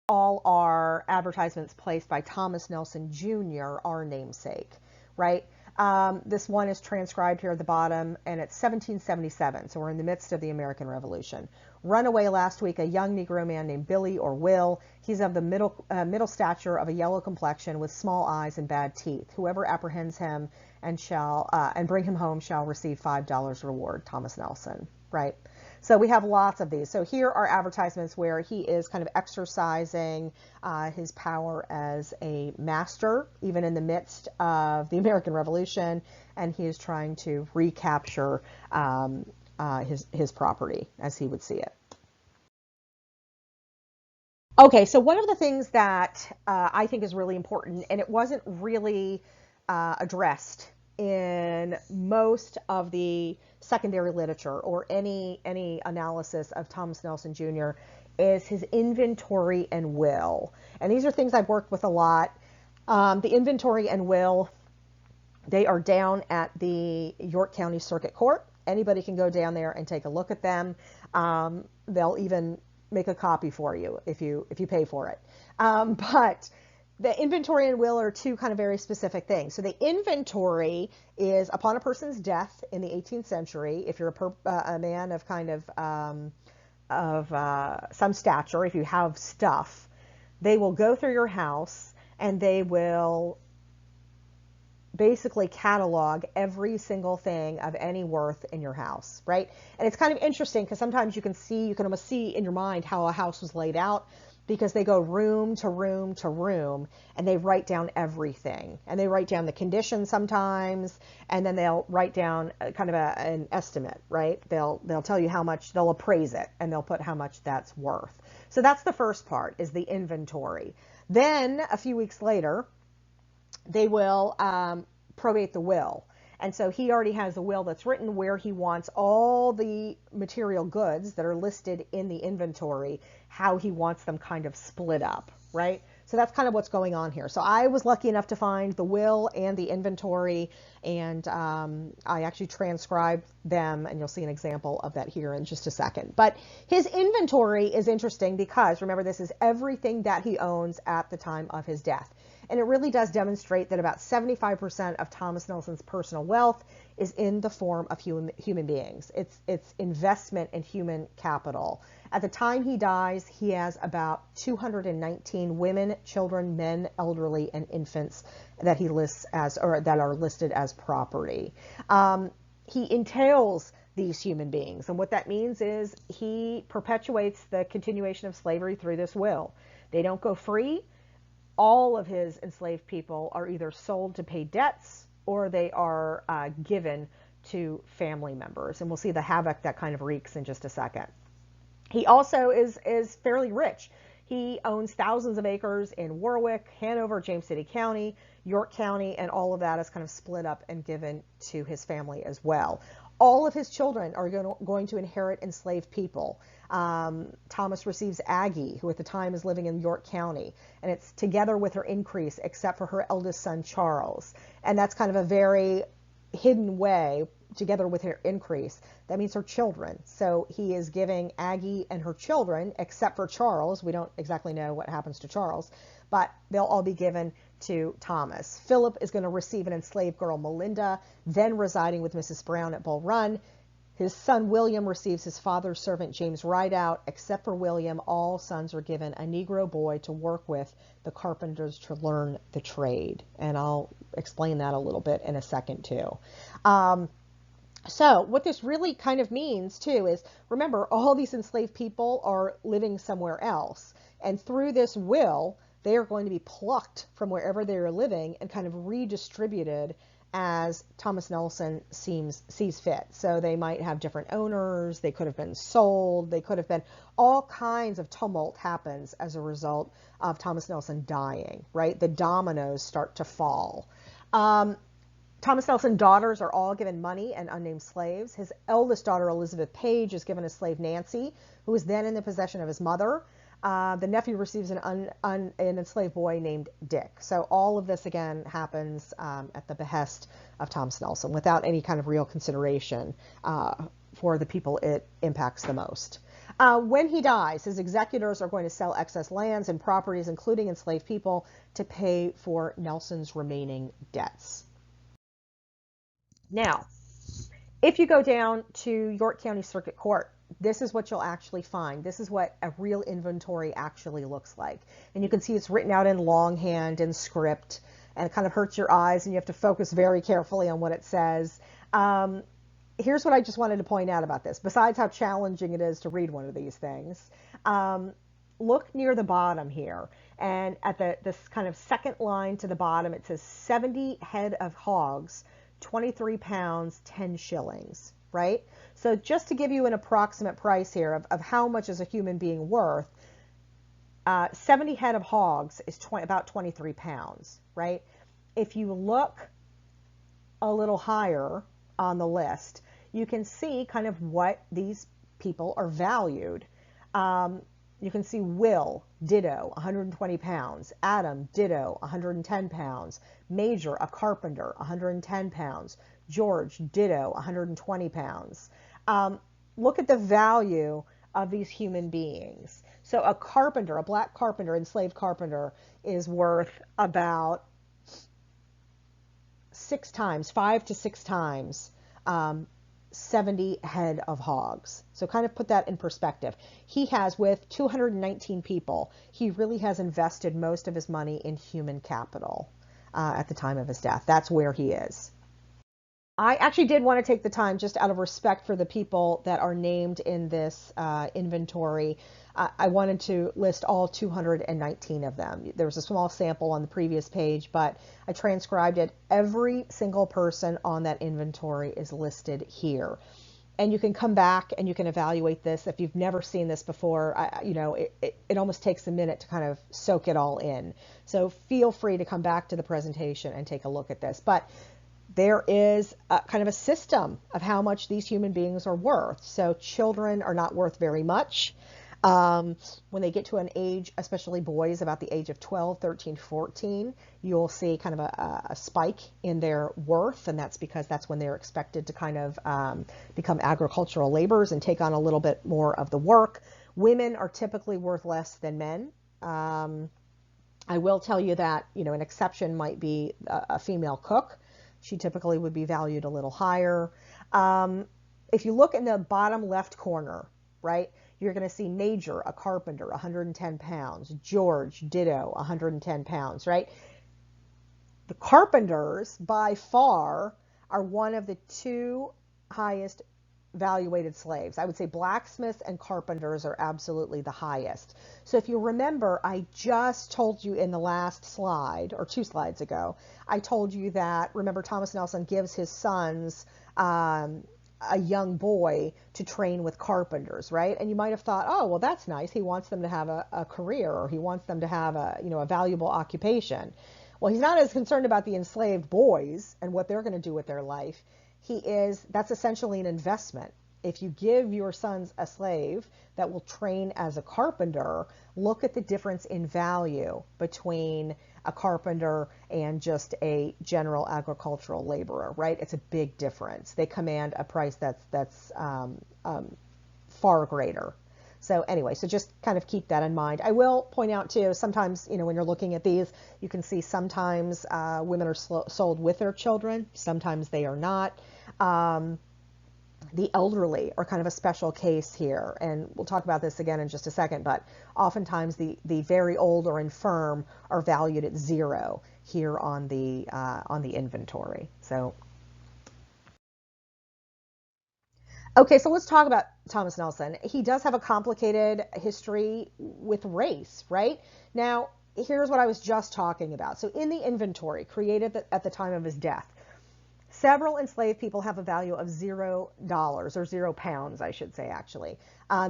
all are advertisements placed by Thomas Nelson Jr., our namesake, right? This one is transcribed here at the bottom, and it's 1777, so we're in the midst of the American Revolution. Runaway last week, a young Negro man named Billy or Will. He's of the middle stature, of a yellow complexion, with small eyes and bad teeth. Whoever apprehends him and bring him home shall receive $5 reward. Thomas Nelson, right? So we have lots of these. So here are advertisements where he is kind of exercising his power as a master, even in the midst of the American Revolution, and he is trying to recapture his property as he would see it. Okay, so one of the things that I think is really important, and it wasn't really addressed in most of the secondary literature or any analysis of Thomas Nelson Jr., is his inventory and will. And these are things I've worked with a lot. The inventory and will, they are down at the York County Circuit Court. Anybody can go down there and take a look at them. They'll even make a copy for you if you pay for it. But the inventory and will are two kind of very specific things. So the inventory is upon a person's death in the 18th century. If you're a man of kind of some stature, if you have stuff, they will go through your house and they will basically catalog every single thing of any worth in your house, right? And it's kind of interesting because sometimes you can almost see in your mind how a house was laid out, because they go room to room to room and they write down everything, and they write down the conditions sometimes, and then they'll write down kind of an estimate, right? They'll tell you how much, they'll appraise it, and they'll put how much that's worth. So that's the first part, is the inventory. Then a few weeks later, they will probate the will. And so he already has a will that's written where he wants all the material goods that are listed in the inventory, how he wants them kind of split up, right? So that's kind of what's going on here. So I was lucky enough to find the will and the inventory, and I actually transcribed them, and you'll see an example of that here in just a second. But his inventory is interesting because, remember, this is everything that he owns at the time of his death. And it really does demonstrate that about 75% of Thomas Nelson's personal wealth is in the form of human beings. It's investment in human capital. At the time he dies, he has about 219 women, children, men, elderly, and infants that he lists as, or that are listed as property. He entails these human beings, and what that means is he perpetuates the continuation of slavery through this will. They don't go free. All of his enslaved people are either sold to pay debts, or they are given to family members. And we'll see the havoc that kind of wreaks in just a second. He also is fairly rich. He owns thousands of acres in Warwick, Hanover, James City County, York County, and all of that is kind of split up and given to his family as well. All of his children are going to inherit enslaved people. Thomas receives Aggie, who at the time is living in York County, and it's together with her increase, except for her eldest son, Charles. And that's kind of a very hidden way, together with her increase. That means her children. So he is giving Aggie and her children, except for Charles. We don't exactly know what happens to Charles, but they'll all be given to Thomas. Philip is going to receive an enslaved girl, Melinda, then residing with Mrs. Brown at Bull Run. His son William receives his father's servant James Rideout. Except for William, all sons are given a Negro boy to work with the carpenters to learn the trade. And I'll explain that a little bit in a second too. So what this really kind of means too is, remember, all these enslaved people are living somewhere else. And through this will, they are going to be plucked from wherever they are living and kind of redistributed as Thomas Nelson sees fit. So they might have different owners, they could have been sold, they could have been, all kinds of tumult happens as a result of Thomas Nelson dying, right? The dominoes start to fall. Thomas Nelson's daughters are all given money and unnamed slaves. His eldest daughter, Elizabeth Page, is given a slave, Nancy, who is then in the possession of his mother. The nephew receives an enslaved boy named Dick. So all of this, again, happens at the behest of Thomas Nelson without any kind of real consideration for the people it impacts the most. When he dies, his executors are going to sell excess lands and properties, including enslaved people, to pay for Nelson's remaining debts. Now, if you go down to York County Circuit Court, this is what you'll actually find. This is what a real inventory actually looks like. And you can see it's written out in longhand and script, and it kind of hurts your eyes, and you have to focus very carefully on what it says. Here's what I just wanted to point out about this, besides how challenging it is to read one of these things. Look near the bottom here, and at this kind of second line to the bottom, it says 70 head of hogs, 23 pounds, 10 shillings, right? So just to give you an approximate price here of how much is a human being worth, 70 head of hogs is about 23 pounds, right? If you look a little higher on the list, you can see kind of what these people are valued. You can see Will, ditto, 120 pounds. Adam, ditto, 110 pounds. Major, a carpenter, 110 pounds. George, ditto, 120 pounds. Look at the value of these human beings. So a carpenter, a black carpenter, enslaved carpenter, is worth about 5 to 6 times 70 head of hogs. So kind of put that in perspective. He has, with 219 people, he really has invested most of his money in human capital at the time of his death. That's where he is. I actually did want to take the time, just out of respect for the people that are named in this inventory, I wanted to list all 219 of them. There was a small sample on the previous page, but I transcribed it. Every single person on that inventory is listed here. And you can come back and you can evaluate this. If you've never seen this before, it almost takes a minute to kind of soak it all in. So feel free to come back to the presentation and take a look at this. But there is kind of a system of how much these human beings are worth. So children are not worth very much. When they get to an age, especially boys, about the age of 12, 13, 14, you'll see kind of a spike in their worth, and that's because that's when they're expected to kind of become agricultural laborers and take on a little bit more of the work. Women are typically worth less than men. I will tell you that, an exception might be a female cook. She typically would be valued a little higher. If you look in the bottom left corner, right, you're going to see Major, a carpenter, 110 pounds. George, ditto, 110 pounds, right? The carpenters, by far, are one of the two highest valuated slaves. I would say blacksmiths and carpenters are absolutely the highest. So if you remember, I just told you in the last slide, or 2 slides ago, I told you that, remember, Thomas Nelson gives his sons a young boy to train with carpenters, right? And you might have thought, oh, well, that's nice. He wants them to have a career, or he wants them to have a valuable occupation. Well, he's not as concerned about the enslaved boys and what they're going to do with their life. That's essentially an investment. If you give your sons a slave that will train as a carpenter, look at the difference in value between a carpenter and just a general agricultural laborer, right? It's a big difference. They command a price that's far greater. So anyway, so just kind of keep that in mind. I will point out too, sometimes, when you're looking at these, you can see sometimes women are sold with their children, sometimes they are not. The elderly are kind of a special case here, and we'll talk about this again in just a second, but oftentimes the very old or infirm are valued at 0 here on the inventory. So okay, so let's talk about Thomas Nelson. He does have a complicated history with race, right? Now, here's what I was just talking about. So in the inventory created at the time of his death, several enslaved people have a value of $0, or 0 pounds, I should say, actually.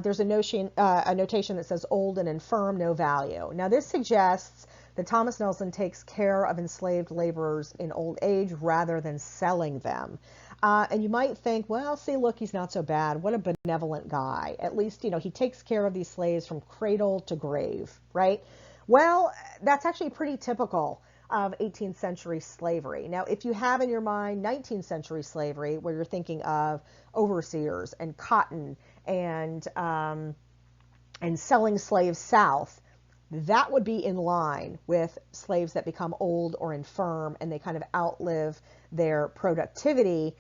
There's a notation that says old and infirm, no value. Now, this suggests that Thomas Nelson takes care of enslaved laborers in old age rather than selling them. And you might think, well, see, look, he's not so bad. What a benevolent guy. At least, he takes care of these slaves from cradle to grave, right? Well, that's actually pretty typical of 18th century slavery. Now, if you have in your mind 19th century slavery, where you're thinking of overseers and cotton and and selling slaves south, that would be in line with slaves that become old or infirm and they kind of outlive their productivity.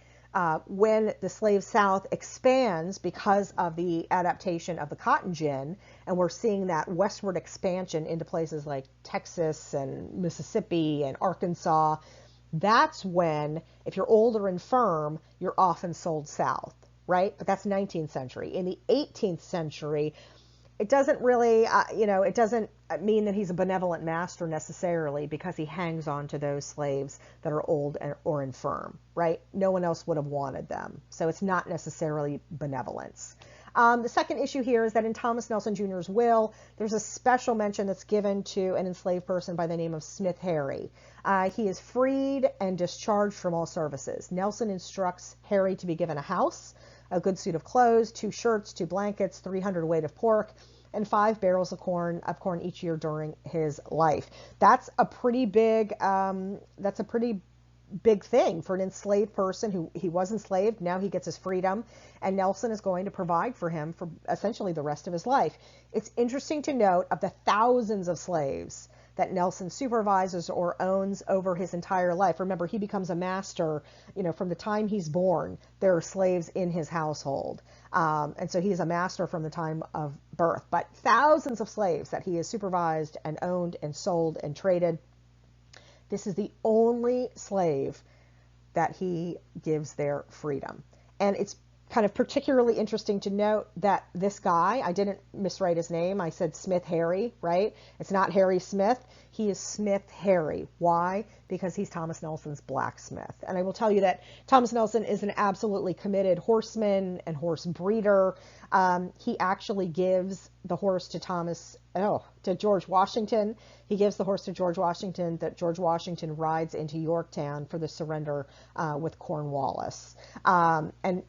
When the slave south expands because of the adaptation of the cotton gin, and we're seeing that westward expansion into places like Texas and Mississippi and Arkansas, that's when, if you're old or infirm, you're often sold south, right? But that's 19th century. In the 18th century, it doesn't really, it doesn't mean that he's a benevolent master necessarily, because he hangs on to those slaves that are old or infirm, right? No one else would have wanted them. So it's not necessarily benevolence. The second issue here is that in Thomas Nelson Jr.'s will, there's a special mention that's given to an enslaved person by the name of Smith Harry. He is freed and discharged from all services. Nelson instructs Harry to be given a house, a good suit of clothes, 2 shirts, 2 blankets, 300 weight of pork, and 5 barrels of corn each year during his life. That's a pretty big thing for an enslaved person who he was enslaved. Now he gets his freedom, and Nelson is going to provide for him for essentially the rest of his life. It's interesting to note, of the thousands of slaves that Nelson supervises or owns over his entire life. Remember, he becomes a master, from the time he's born. There are slaves in his household. And so he's a master from the time of birth. But thousands of slaves that he has supervised and owned and sold and traded. This is the only slave that he gives their freedom. And it's kind of particularly interesting to note that this guy, I didn't miswrite his name. I said Smith Harry, right? It's not Harry Smith. He is Smith Harry. Why? Because he's Thomas Nelson's blacksmith. And I will tell you that Thomas Nelson is an absolutely committed horseman and horse breeder. He actually gives the horse to George Washington. He gives the horse to George Washington that George Washington rides into Yorktown for the surrender with Cornwallis. And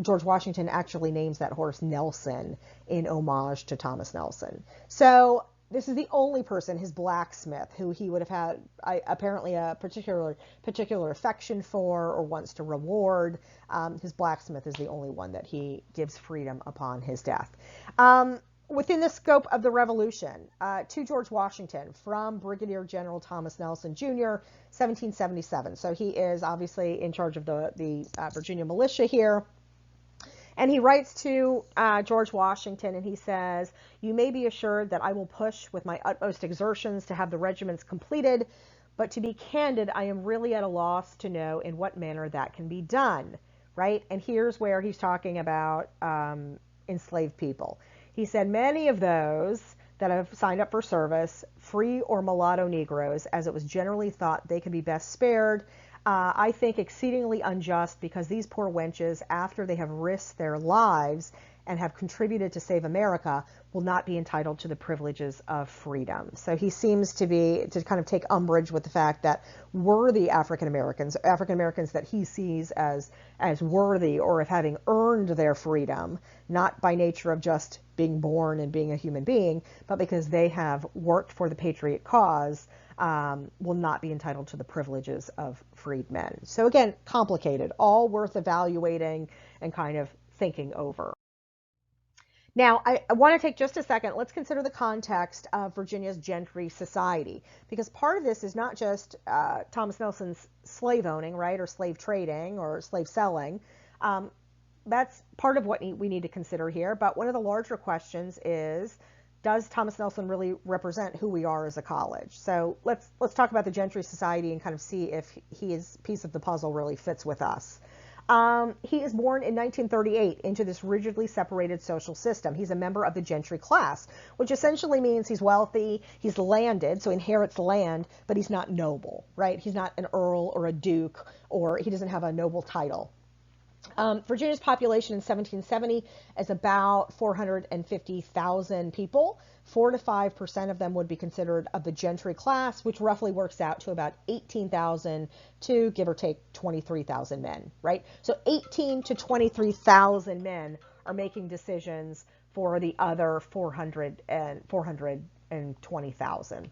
George Washington actually names that horse Nelson in homage to Thomas Nelson. So this is the only person, his blacksmith, who he would have had apparently a particular affection for or wants to reward. His blacksmith is the only one that he gives freedom upon his death. Within the scope of the Revolution, to George Washington from Brigadier General Thomas Nelson Jr., 1777. So he is obviously in charge of the Virginia militia here. And he writes to George Washington, and he says, "You may be assured that I will push with my utmost exertions to have the regiments completed, but to be candid, I am really at a loss to know in what manner that can be done," right? And here's where he's talking about enslaved people. He said, "Many of those that have signed up for service, free or mulatto Negroes, as it was generally thought they could be best spared, I think exceedingly unjust, because these poor wenches, after they have risked their lives and have contributed to save America, will not be entitled to the privileges of freedom." So he seems to kind of take umbrage with the fact that worthy African Americans that he sees as worthy or of having earned their freedom, not by nature of just being born and being a human being, but because they have worked for the patriot cause, will not be entitled to the privileges of freedmen. So again, complicated, all worth evaluating and kind of thinking over. Now, I want to take just a second. Let's consider the context of Virginia's gentry society, because part of this is not just Thomas Nelson's slave owning, right, or slave trading or slave selling. That's part of what we need to consider here. But one of the larger questions is, does Thomas Nelson really represent who we are as a college? So let's talk about the gentry society and kind of see if his piece of the puzzle really fits with us. He is born in 1938 into this rigidly separated social system. He's a member of the gentry class, which essentially means he's wealthy, he's landed, so inherits land, but he's not noble, right? He's not an earl or a duke, or he doesn't have a noble title. Virginia's population in 1770 is about 450,000 people. 4 to 5% of them would be considered of the gentry class, which roughly works out to about 18,000 to give or take 23,000 men, right? So 18 to 23,000 men are making decisions for the other 420,000.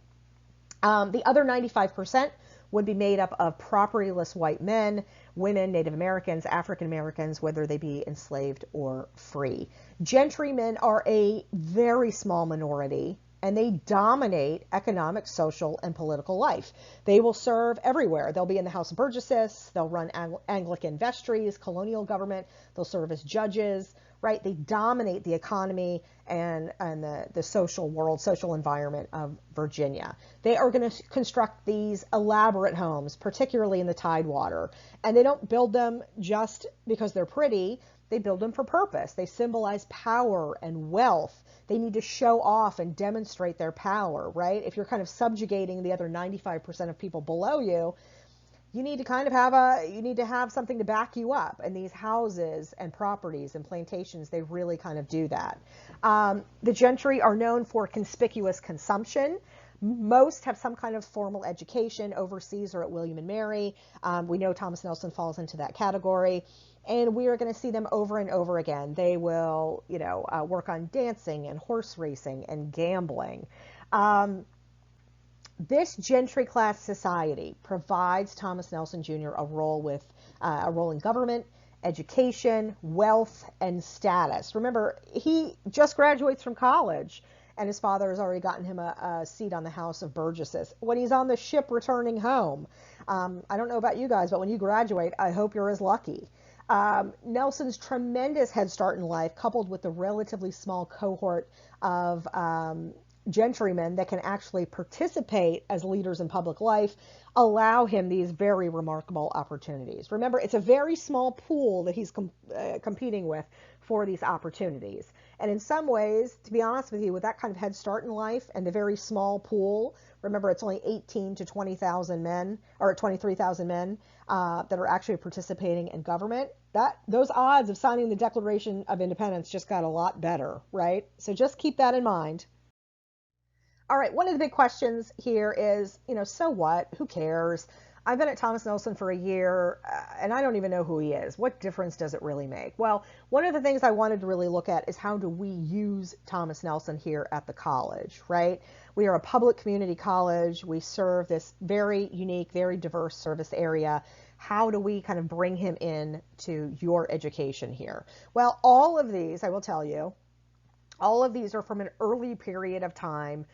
The other 95% would be made up of propertyless white men, women, Native Americans, African Americans, whether they be enslaved or free. Gentrymen are a very small minority, and they dominate economic, social, and political life. They will serve everywhere. They'll be in the House of Burgesses, they'll run Anglican vestries, colonial government, they'll serve as judges, right? They dominate the economy and the social world, social environment of Virginia. They are going to construct these elaborate homes, particularly in the Tidewater. And they don't build them just because they're pretty. They build them for purpose. They symbolize power and wealth. They need to show off and demonstrate their power, right? If you're kind of subjugating the other 95% of people below you, you need to kind of have something to back you up. And these houses and properties and plantations, they really kind of do that. The gentry are known for conspicuous consumption. Most have some kind of formal education overseas or at William and Mary. We know Thomas Nelson falls into that category. And we are going to see them over and over again. They will, work on dancing and horse racing and gambling. This gentry class society provides Thomas Nelson Jr. a role in government, education, wealth, and status. Remember, he just graduates from college, and his father has already gotten him a seat on the House of Burgesses. When he's on the ship returning home, I don't know about you guys, but when you graduate, I hope you're as lucky. Nelson's tremendous head start in life, coupled with the relatively small cohort of gentrymen that can actually participate as leaders in public life, allow him these very remarkable opportunities. Remember, it's a very small pool that he's competing with for these opportunities. And in some ways, to be honest with you, with that kind of head start in life and the very small pool, remember it's only 18 to 20,000 men, or 23,000 men that are actually participating in government, those odds of signing the Declaration of Independence just got a lot better, right? So just keep that in mind. All right, one of the big questions here is, so what? Who cares? I've been at Thomas Nelson for a year, and I don't even know who he is. What difference does it really make? Well, one of the things I wanted to really look at is how do we use Thomas Nelson here at the college, right? We are a public community college. We serve this very unique, very diverse service area. How do we kind of bring him in to your education here? Well, all of these, I will tell you, all of these are from an early period of time,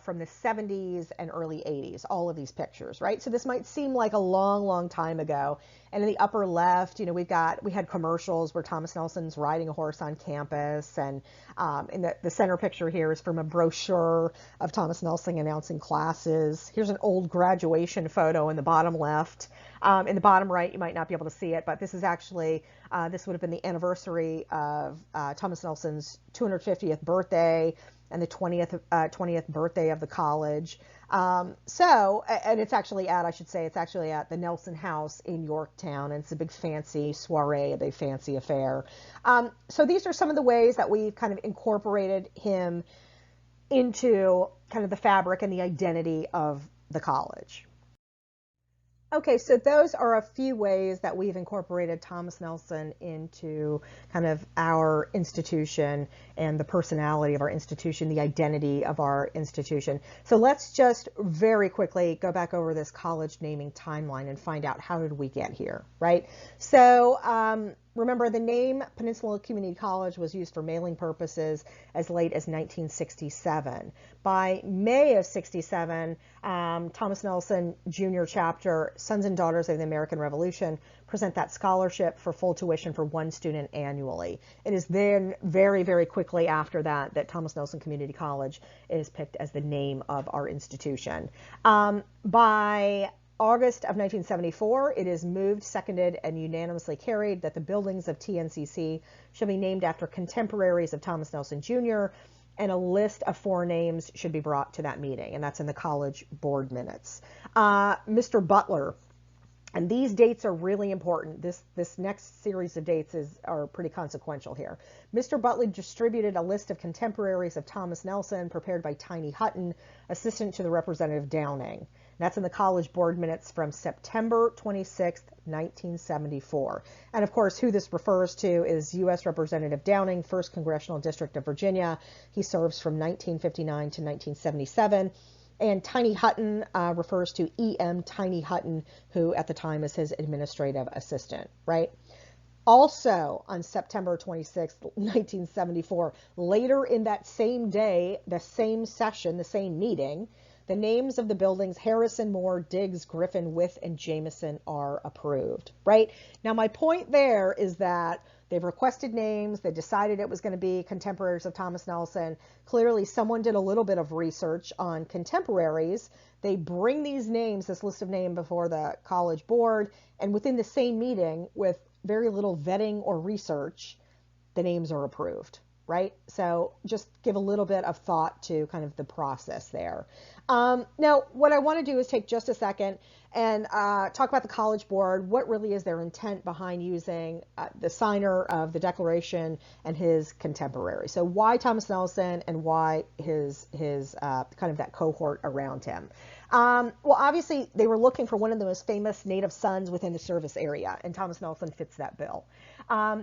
from the 70s and early 80s, all of these pictures, right? So this might seem like a long, long time ago. And in the upper left, we had commercials where Thomas Nelson's riding a horse on campus. And in the center picture here is from a brochure of Thomas Nelson announcing classes. Here's an old graduation photo in the bottom left. In the bottom right, you might not be able to see it, but this is actually, this would have been the anniversary of Thomas Nelson's 250th birthday and the 20th birthday of the college. And it's actually at the Nelson House in Yorktown, and it's a big fancy soiree, a big fancy affair. So these are some of the ways that we've kind of incorporated him into kind of the fabric and the identity of the college. Okay, so those are a few ways that we've incorporated Thomas Nelson into kind of our institution and the personality of our institution, the identity of our institution. So let's just very quickly go back over this college naming timeline and find out how did we get here, right? So remember, the name Peninsula Community College was used for mailing purposes as late as 1967. By May of 67, Thomas Nelson Jr. chapter, Sons and Daughters of the American Revolution, present that scholarship for full tuition for one student annually. It is then very, very quickly after that that Thomas Nelson Community College is picked as the name of our institution. By August of 1974, it is moved, seconded, and unanimously carried that the buildings of Tncc shall be named after contemporaries of Thomas Nelson Jr., and a list of 4 names should be brought to that meeting, and that's in the college board minutes. Mr. Butler, and these dates are really important. This next series of dates are pretty consequential here. Mr. Butler distributed a list of contemporaries of Thomas Nelson prepared by Tiny Hutton, assistant to the Representative Downing. That's in the college board minutes from September 26th, 1974. And of course, who this refers to is U.S. Representative Downing, 1st Congressional District of Virginia. He serves from 1959 to 1977. And Tiny Hutton refers to E.M. Tiny Hutton, who at the time is his administrative assistant, right? Also on September 26, 1974, later in that same day, the same session, the same meeting, the names of the buildings Harrison, Moore, Diggs, Griffin, Wythe, and Jameson are approved, right? Now, my point there is that they've requested names. They decided it was going to be contemporaries of Thomas Nelson. Clearly, someone did a little bit of research on contemporaries. They bring these names, this list of names, before the college board, and within the same meeting, with very little vetting or research, the names are approved, right? So just give a little bit of thought to kind of the process there. Now, what I want to do is take just a second and talk about the College Board. What really is their intent behind using the signer of the Declaration and his contemporary? So why Thomas Nelson, and why his kind of that cohort around him? Well, obviously, they were looking for one of the most famous native sons within the service area, and Thomas Nelson fits that bill.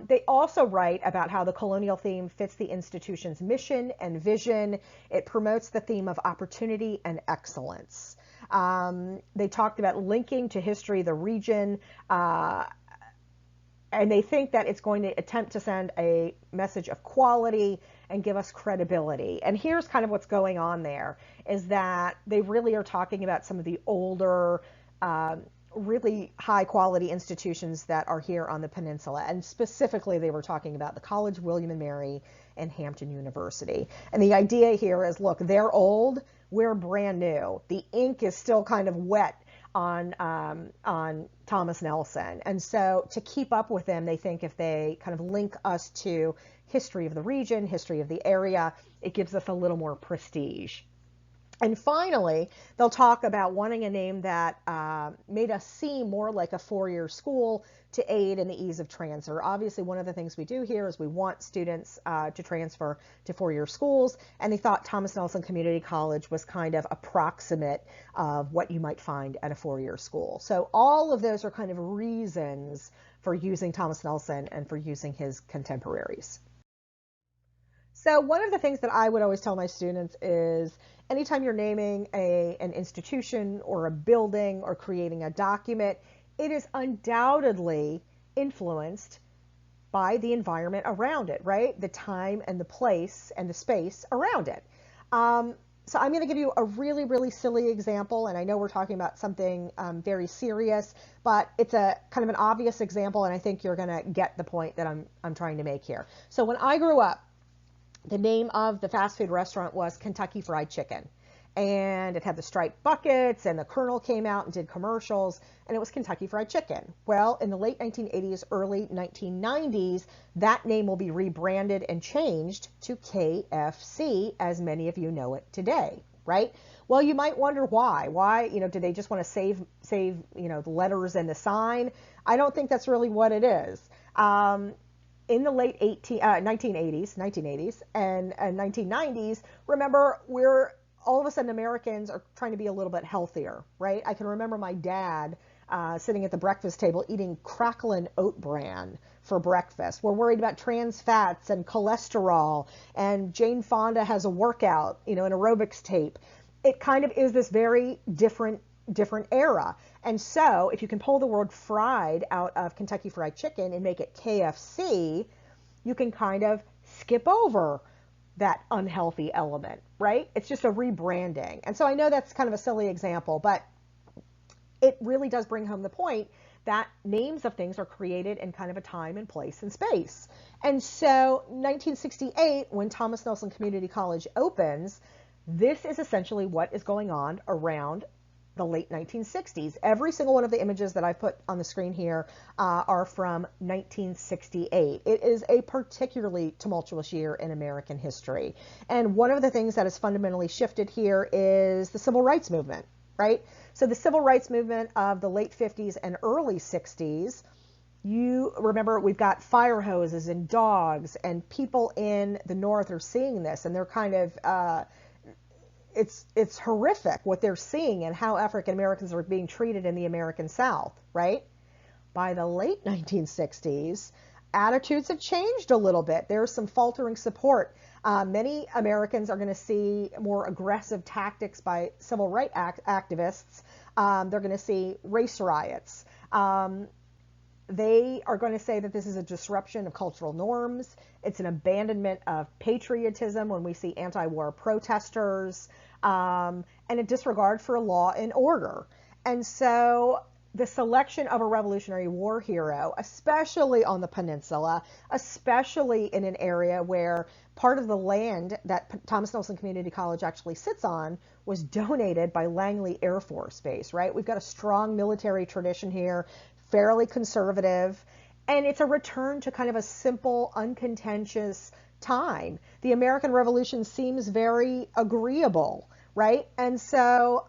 They also write about how the colonial theme fits the institution's mission and vision. It promotes the theme of opportunity and excellence. They talked about linking to history the region, and they think that it's going to attempt to send a message of quality and give us credibility. And here's kind of what's going on there, is that they really are talking about some of the older, really high quality institutions that are here on the peninsula. And specifically, they were talking about the College William and Mary and Hampton University. And the idea here is, look, they're old, we're brand new. The ink is still kind of wet on Thomas Nelson. And so to keep up with them, they think if they kind of link us to history of the region, history of the area, it gives us a little more prestige. And finally, they'll talk about wanting a name that made us seem more like a four-year school to aid in the ease of transfer. Obviously, one of the things we do here is we want students to transfer to four-year schools, and they thought Thomas Nelson Community College was kind of approximate of what you might find at a four-year school. So all of those are kind of reasons for using Thomas Nelson and for using his contemporaries. So one of the things that I would always tell my students is, anytime you're naming an institution or a building or creating a document, it is undoubtedly influenced by the environment around it, right? The time and the place and the space around it. So I'm going to give you a really, really silly example, and I know we're talking about something very serious, but it's a kind of an obvious example, and I think you're going to get the point that I'm trying to make here. So when I grew up, the name of the fast food restaurant was Kentucky Fried Chicken, and it had the striped buckets, and the Colonel came out and did commercials, and it was Kentucky Fried Chicken. Well, in the late 1980s, early 1990s, that name will be rebranded and changed to KFC, as many of you know it today, right? Well, you might wonder why. Why, did they just want to save, the letters and the sign? I don't think that's really what it is. In the late 1980s and 1990s, remember, all of a sudden Americans are trying to be a little bit healthier, right? I can remember my dad sitting at the breakfast table eating cracklin' oat bran for breakfast. We're worried about trans fats and cholesterol, and Jane Fonda has a workout, an aerobics tape. It kind of is this very different era. And so if you can pull the word fried out of Kentucky Fried Chicken and make it KFC, you can kind of skip over that unhealthy element, right? It's just a rebranding. And so I know that's kind of a silly example, but it really does bring home the point that names of things are created in kind of a time and place and space. And so 1968, when Thomas Nelson Community College opens, this is essentially what is going on around the late 1960s. Every single one of the images that I've put on the screen here are from 1968. It is a particularly tumultuous year in American history. And one of the things that has fundamentally shifted here is the civil rights movement, right? So the civil rights movement of the late 50s and early 60s, you remember we've got fire hoses and dogs, and people in the North are seeing this, and they're kind of it's horrific what they're seeing and how African Americans are being treated in the American South, right? By the late 1960s, attitudes have changed a little bit. There's some faltering support. Many Americans are going to see more aggressive tactics by civil rights activists. They're going to see race riots. They are going to say that this is a disruption of cultural norms. It's an abandonment of patriotism when we see anti-war protesters, and a disregard for law and order. And so the selection of a Revolutionary War hero, especially on the peninsula, especially in an area where part of the land that Thomas Nelson Community College actually sits on was donated by Langley Air Force Base, right? We've got a strong military tradition here, fairly conservative, and it's a return to kind of a simple, uncontentious time. The American Revolution seems very agreeable, right? And so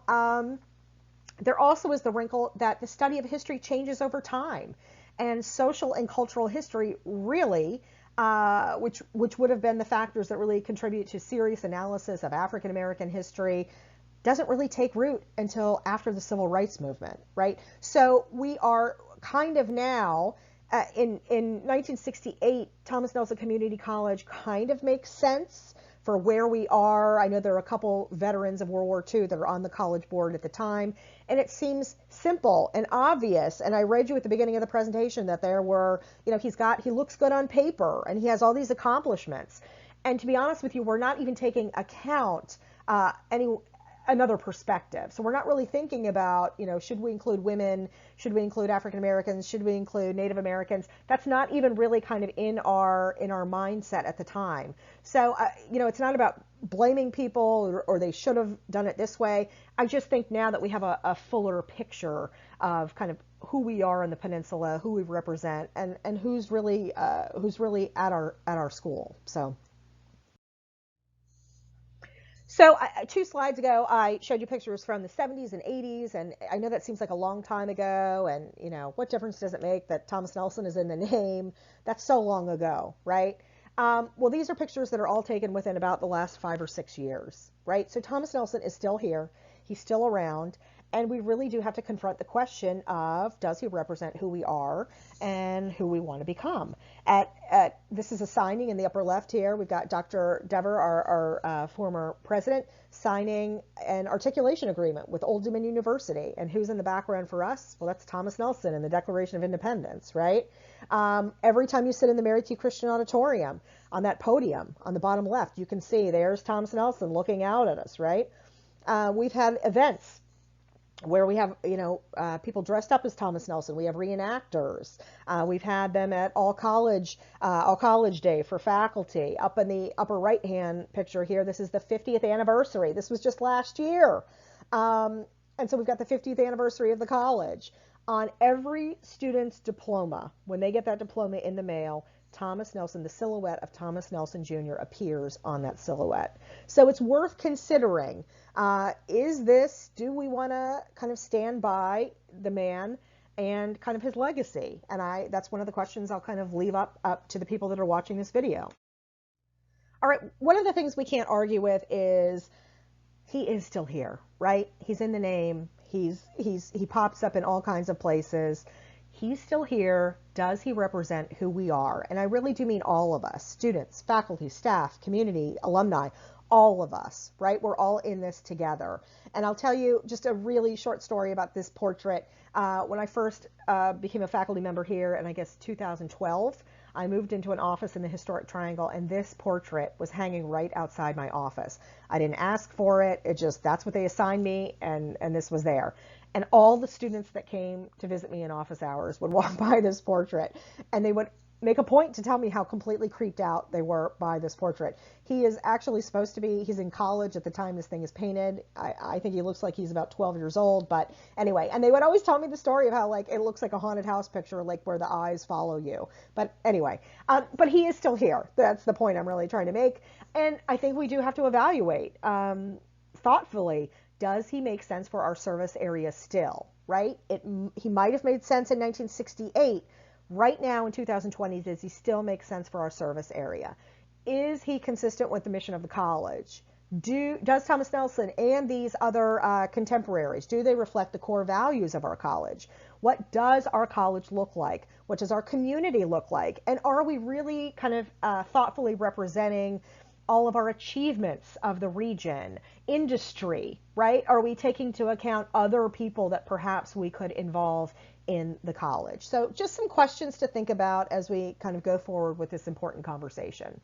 there also is the wrinkle that the study of history changes over time, and social and cultural history really, which would have been the factors that really contribute to serious analysis of African American history, doesn't really take root until after the Civil Rights Movement, right? So we are kind of now, in 1968, Thomas Nelson Community College kind of makes sense for where we are. I know there are a couple veterans of World War II that are on the college board at the time, and it seems simple and obvious. And I read you at the beginning of the presentation that there were, he looks good on paper and he has all these accomplishments. And to be honest with you, we're not even taking account another perspective. So we're not really thinking about, should we include women? Should we include African Americans? Should we include Native Americans? That's not even really kind of in our mindset at the time. So, it's not about blaming people or they should have done it this way. I just think now that we have a fuller picture of kind of who we are in the peninsula, who we represent, and who's really at our school. So 2 slides ago, I showed you pictures from the 70s and 80s, and I know that seems like a long time ago, and what difference does it make that Thomas Nelson is in the name? That's so long ago, right? Well, these are pictures that are all taken within about the last 5 or 6 years, right? So Thomas Nelson is still here, he's still around, and we really do have to confront the question of, does he represent who we are and who we want to become? This is a signing in the upper left here. We've got Dr. Dever, our former president, signing an articulation agreement with Old Dominion University. And who's in the background for us? Well, that's Thomas Nelson in the Declaration of Independence, right? Every time you sit in the Mary T. Christian Auditorium, on that podium on the bottom left, you can see there's Thomas Nelson looking out at us, right? We've had events where we have, people dressed up as Thomas Nelson. We have reenactors. We've had them at All College Day for faculty. Up in the upper right-hand picture here, this is the 50th anniversary. This was just last year. And so we've got the 50th anniversary of the college. On every student's diploma, when they get that diploma in the mail, Thomas Nelson, the silhouette of Thomas Nelson Jr. appears on that silhouette. So it's worth considering, do we want to kind of stand by the man and kind of his legacy? And that's one of the questions I'll kind of leave up to the people that are watching this video. All right, one of the things we can't argue with is he is still here, right? He's in the name. He pops up in all kinds of places. He's still here. Does he represent who we are? And I really do mean all of us, students, faculty, staff, community, alumni, all of us, right? We're all in this together. And I'll tell you just a really short story about this portrait. When I first became a faculty member here in, I guess, 2012, I moved into an office in the Historic Triangle, and this portrait was hanging right outside my office. I didn't ask for it. That's what they assigned me, and this was there. And all the students that came to visit me in office hours would walk by this portrait, and they would make a point to tell me how completely creeped out they were by this portrait. He is actually supposed to be, he's in college at the time this thing is painted. I think he looks like he's about 12 years old, but anyway, and they would always tell me the story of how it looks like a haunted house picture, where the eyes follow you. But anyway, but he is still here. That's the point I'm really trying to make. And I think we do have to evaluate thoughtfully, does he make sense for our service area still, right? He might have made sense in 1968. Right now in 2020, does he still make sense for our service area? Is he consistent with the mission of the college? Does Thomas Nelson and these other contemporaries, do they reflect the core values of our college? What does our college look like? What does our community look like? And are we really kind of thoughtfully representing all of our achievements of the region, industry, right? Are we taking into account other people that perhaps we could involve in the college? So just some questions to think about as we kind of go forward with this important conversation.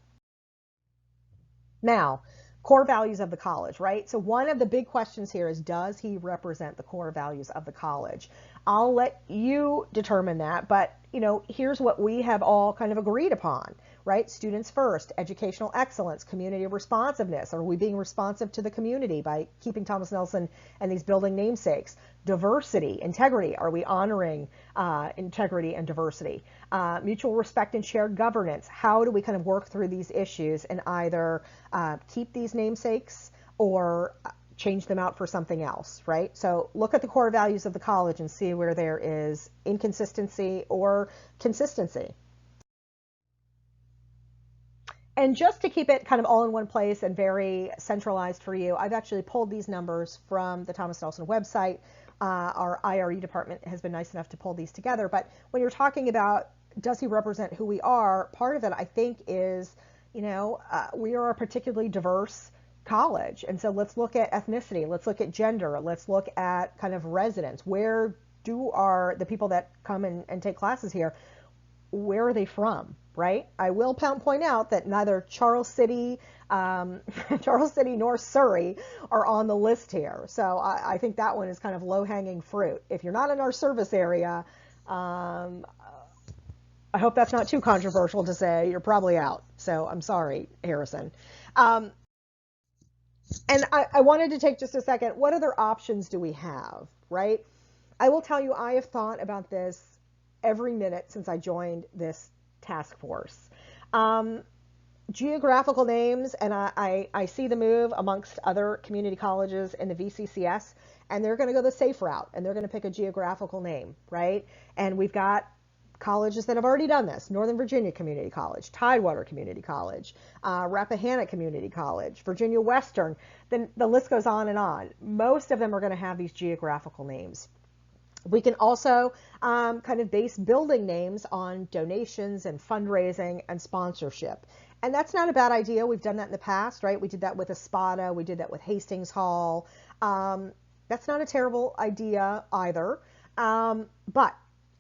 Now, core values of the college, right? So one of the big questions here is, does he represent the core values of the college? I'll let you determine that, but here's what we have all kind of agreed upon, right? Students first, educational excellence, community responsiveness. Are we being responsive to the community by keeping Thomas Nelson and these building namesakes? Diversity, integrity. Are we honoring integrity and diversity? Mutual respect and shared governance. How do we kind of work through these issues and either keep these namesakes or change them out for something else, right? So look at the core values of the college and see where there is inconsistency or consistency. And just to keep it kind of all in one place and very centralized for you, I've actually pulled these numbers from the Thomas Nelson website. Our IRE department has been nice enough to pull these together. But when you're talking about does he represent who we are, part of it I think is, we are a particularly diverse college. And so let's look at ethnicity, let's look at gender, let's look at kind of residents. Where the people that come and take classes here, where are they from, right? I will point out that neither Charles City nor Surrey are on the list here. So I think that one is kind of low-hanging fruit. If you're not in our service area, I hope that's not too controversial to say, you're probably out. So I'm sorry, Harrison. And I wanted to take just a second. What other options do we have, right? I will tell you, I have thought about this every minute since I joined this task force. Geographical names, and I see the move amongst other community colleges in the VCCS, and they're going to go the safe route, and they're going to pick a geographical name, right? And we've got colleges that have already done this: Northern Virginia Community College, Tidewater Community College, Rappahannock Community College, Virginia Western. Then the list goes on and on. Most of them are going to have these geographical names. We can also kind of base building names on donations and fundraising and sponsorship. And that's not a bad idea. We've done that in the past, right? We did that with Espada. We did that with Hastings Hall. That's not a terrible idea either. But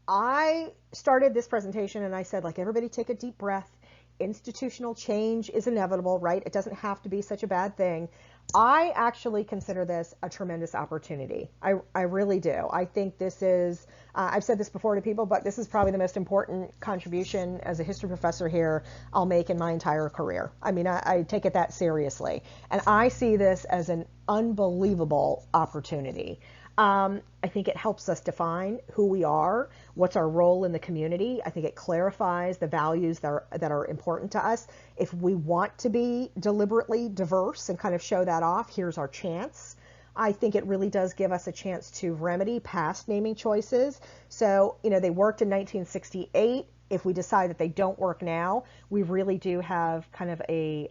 I started this presentation and I said, everybody take a deep breath. Institutional change is inevitable, right? It doesn't have to be such a bad thing. I actually consider this a tremendous opportunity. I really do. I think this is, I've said this before to people, but this is probably the most important contribution as a history professor here I'll make in my entire career. I mean, I take it that seriously. And I see this as an unbelievable opportunity. I think it helps us define who we are, what's our role in the community. I think it clarifies the values that are important to us. If we want to be deliberately diverse and kind of show that off, here's our chance. I think it really does give us a chance to remedy past naming choices. So, they worked in 1968. If we decide that they don't work now, we really do have kind of a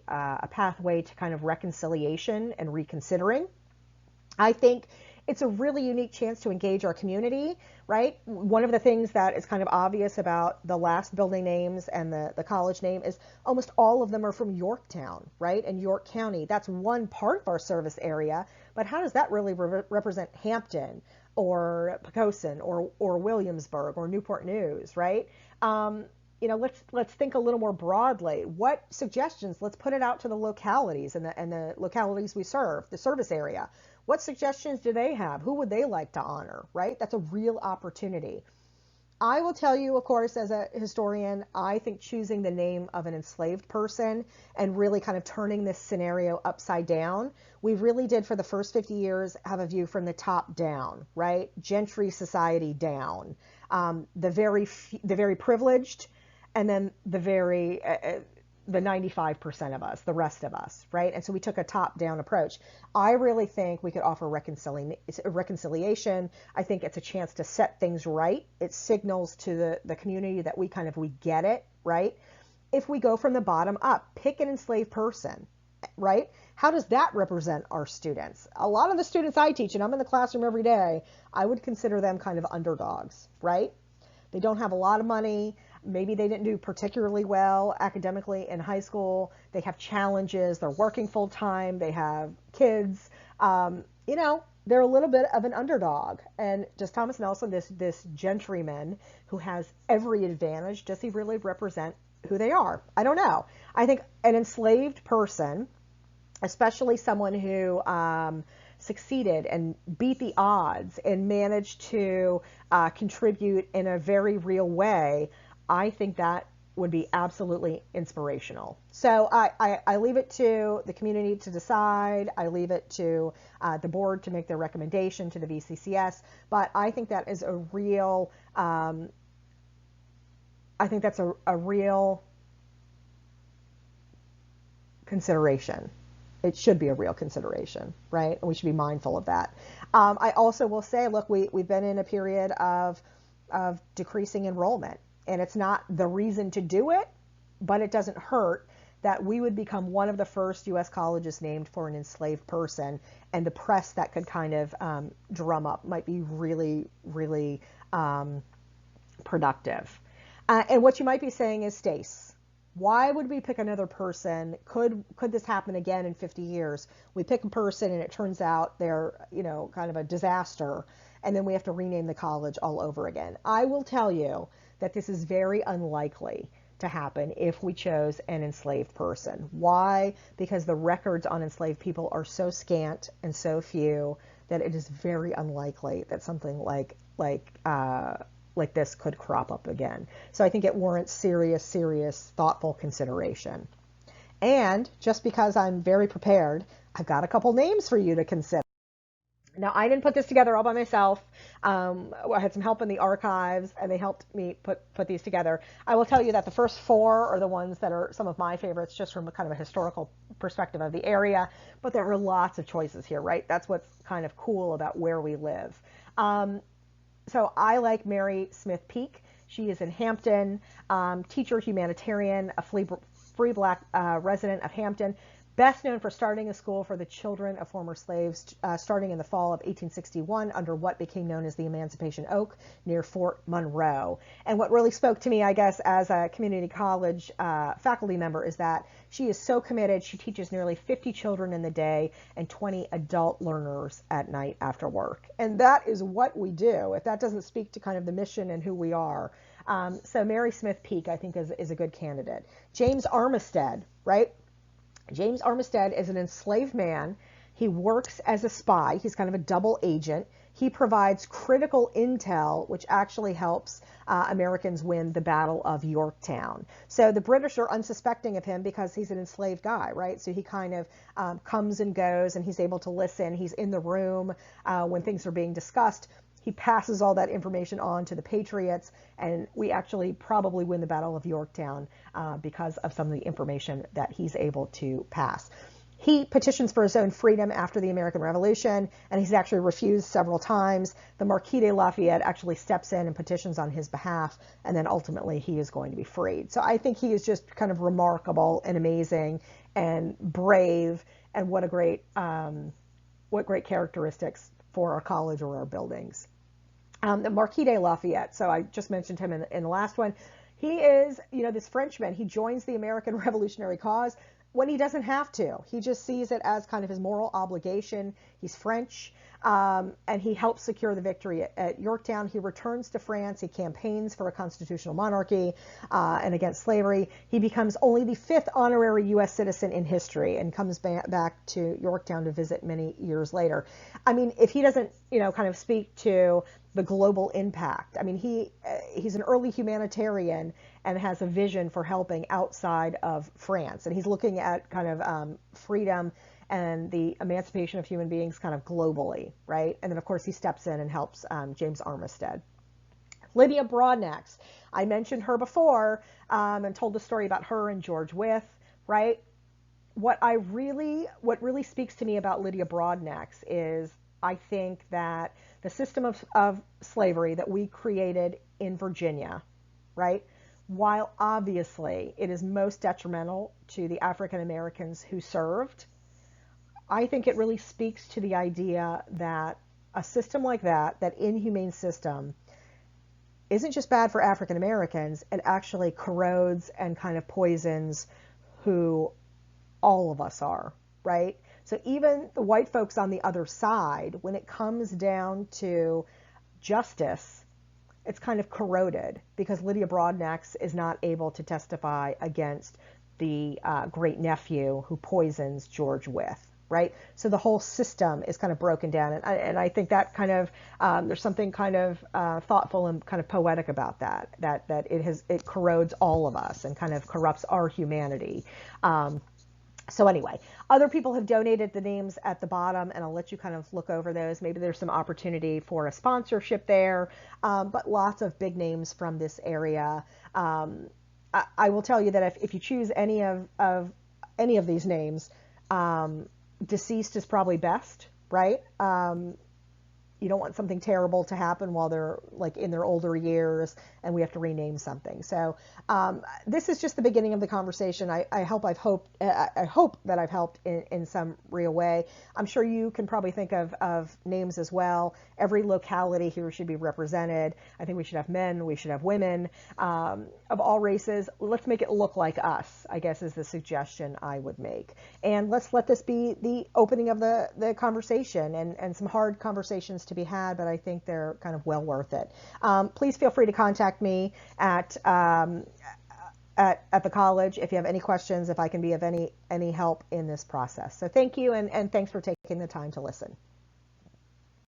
pathway to kind of reconciliation and reconsidering. I think it's a really unique chance to engage our community, right? One of the things that is kind of obvious about the last building names and the college name is almost all of them are from Yorktown, right? And York County. That's one part of our service area, but how does that really represent Hampton or Poquoson or Williamsburg or Newport News, right? Let's think a little more broadly. What suggestions? Let's put it out to the localities and the localities we serve, the service area. What suggestions do they have? Who would they like to honor, right? That's a real opportunity. I will tell you, of course, as a historian, I think choosing the name of an enslaved person and really kind of turning this scenario upside down, we really did for the first 50 years have a view from the top down, right? Gentry society down, the very privileged, and then the 95% of us, the rest of us, right? And so we took a top-down approach. I really think we could offer reconciliation. I think it's a chance to set things right. It signals to the community that we get it, right? If we go from the bottom up, pick an enslaved person, right? How does that represent our students? A lot of the students I teach, and I'm in the classroom every day, I would consider them kind of underdogs, right? They don't have a lot of money. Maybe they didn't do particularly well academically in high school. They have challenges. They're working full time. They have kids. You know, they're a little bit of an underdog. And does Thomas Nelson, this gentryman who has every advantage, does he really represent who they are? I don't know. I think an enslaved person, especially someone who succeeded and beat the odds and managed to contribute in a very real way, I think that would be absolutely inspirational. So I leave it to the community to decide. I leave it to the board to make their recommendation to the VCCS. But I think that is a real, I think that's a real consideration. It should be a real consideration, right? And we should be mindful of that. I also will say, look, we've been in a period of decreasing enrollment, and it's not the reason to do it, but it doesn't hurt that we would become one of the first U.S. colleges named for an enslaved person, and the press that could kind of drum up might be really, really productive. And what you might be saying is, Stace, why would we pick another person? Could this happen again in 50 years? We pick a person and it turns out they're, you know, kind of a disaster, and then we have to rename the college all over again. I will tell you that this is very unlikely to happen if we chose an enslaved person. Why? Because the records on enslaved people are so scant and so few that it is very unlikely that something like this could crop up again. So I think it warrants serious, thoughtful consideration. And just because I'm very prepared, I've got a couple names for you to consider. Now, I didn't put this together all by myself. I had some help in the archives, and they helped me put these together. I will tell you that the first four are the ones that are some of my favorites, just from a kind of a historical perspective of the area. But there are lots of choices here, right? That's what's kind of cool about where we live. So I like Mary Smith Peake. She is in Hampton, teacher, humanitarian, a free black resident of Hampton, best known for starting a school for the children of former slaves, starting in the fall of 1861 under what became known as the Emancipation Oak near Fort Monroe. And what really spoke to me, I guess, as a community college faculty member is that she is so committed. She teaches nearly 50 children in the day and 20 adult learners at night after work. And that is what we do. If that doesn't speak to kind of the mission and who we are. So Mary Smith Peake, I think, is a good candidate. James Armistead, right? James Armistead is an enslaved man. He works as a spy. He's kind of a double agent. He provides critical intel, which actually helps Americans win the Battle of Yorktown. So the British are unsuspecting of him because he's an enslaved guy, right? So he kind of comes and goes, and he's able to listen. He's in the room when things are being discussed. He passes all that information on to the Patriots, and we actually probably win the Battle of Yorktown because of some of the information that he's able to pass. He petitions for his own freedom after the American Revolution, and he's actually refused several times. The Marquis de Lafayette actually steps in and petitions on his behalf, and then ultimately he is going to be freed. So I think he is just kind of remarkable and amazing and brave, and what great characteristics for our college or our buildings. The Marquis de Lafayette, so I just mentioned him in the last one. He is, you know, this Frenchman. He joins the American Revolutionary cause when he doesn't have to. He just sees it as kind of his moral obligation. He's French, and he helps secure the victory at Yorktown. He returns to France. He campaigns for a constitutional monarchy and against slavery. He becomes only the 5th honorary U.S. citizen in history and comes back to Yorktown to visit many years later. I mean, if he doesn't, you know, kind of speak to the global impact. I mean, he's an early humanitarian and has a vision for helping outside of France. And he's looking at kind of freedom and the emancipation of human beings kind of globally, right? And then, of course, he steps in and helps James Armistead. Lydia Broadnax, I mentioned her before and told the story about her and George Wythe, right? What really speaks to me about Lydia Broadnax is I think that the system of slavery that we created in Virginia, right, while obviously it is most detrimental to the African Americans who served, I think it really speaks to the idea that a system like that inhumane system, isn't just bad for African Americans, it actually corrodes and kind of poisons who all of us are, right? So even the white folks on the other side, when it comes down to justice, it's kind of corroded because Lydia Broadnax is not able to testify against the great nephew who poisons George Wythe, right? So the whole system is kind of broken down, and I think that kind of there's something kind of thoughtful and kind of poetic about that. That it corrodes all of us and kind of corrupts our humanity. So anyway, other people have donated the names at the bottom, and I'll let you kind of look over those. Maybe there's some opportunity for a sponsorship there, but lots of big names from this area. I will tell you that if you choose any of any of these names, deceased is probably best, right? You don't want something terrible to happen while they're like in their older years and we have to rename something. So this is just the beginning of the conversation. I hope that I've helped in some real way. I'm sure you can probably think of names as well. Every locality here should be represented. I think we should have men, we should have women of all races. Let's make it look like us, I guess, is the suggestion I would make. And let's let this be the opening of the conversation and some hard conversations to be had, but I think they're kind of well worth it. Please feel free to contact me at the college if you have any questions, if I can be of any help in this process. So thank you, and thanks for taking the time to listen.